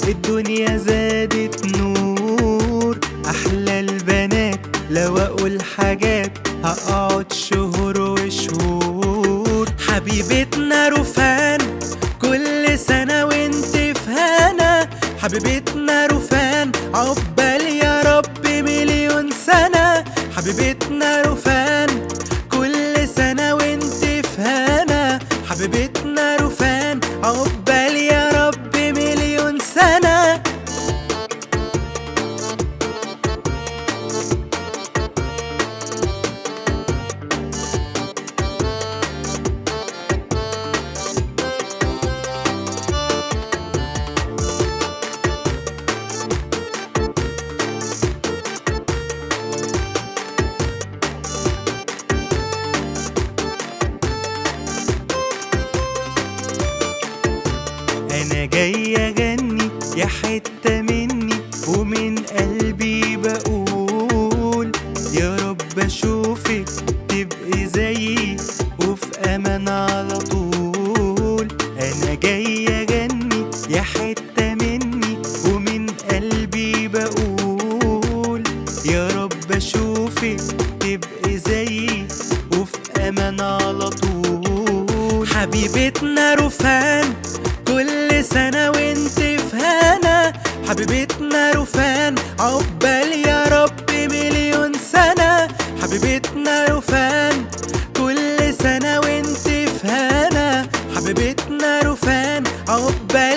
الدنيا زادت نور. احلى البنات لو اقول حاجات هقعد شهور وشهور. حبيبتنا روفان كل سنة وانت في هنا. حبيبتنا روفان عقبال يا رب مليون سنة. حبيبتنا روفان كل سنة وانت في هنا. حبيبتنا روفان عقبال يا رب مليون سنة. أنا جاي أغني يا حتة مني ومن قلبي بقول يا رب أشوفك تبقي زيي وفي أمان على طول. أنا جاي أغني يا حتة مني ومن قلبي بقول يا رب أشوفك تبقي زيي وفي أمان على طول. حبيبتنا روفان كل سنة وانت في هنا. حبيبتنا روفان عقبال يا رب مليون سنة. حبيبتنا روفان كل سنة وانت في هنا. حبيبتنا روفان عقبال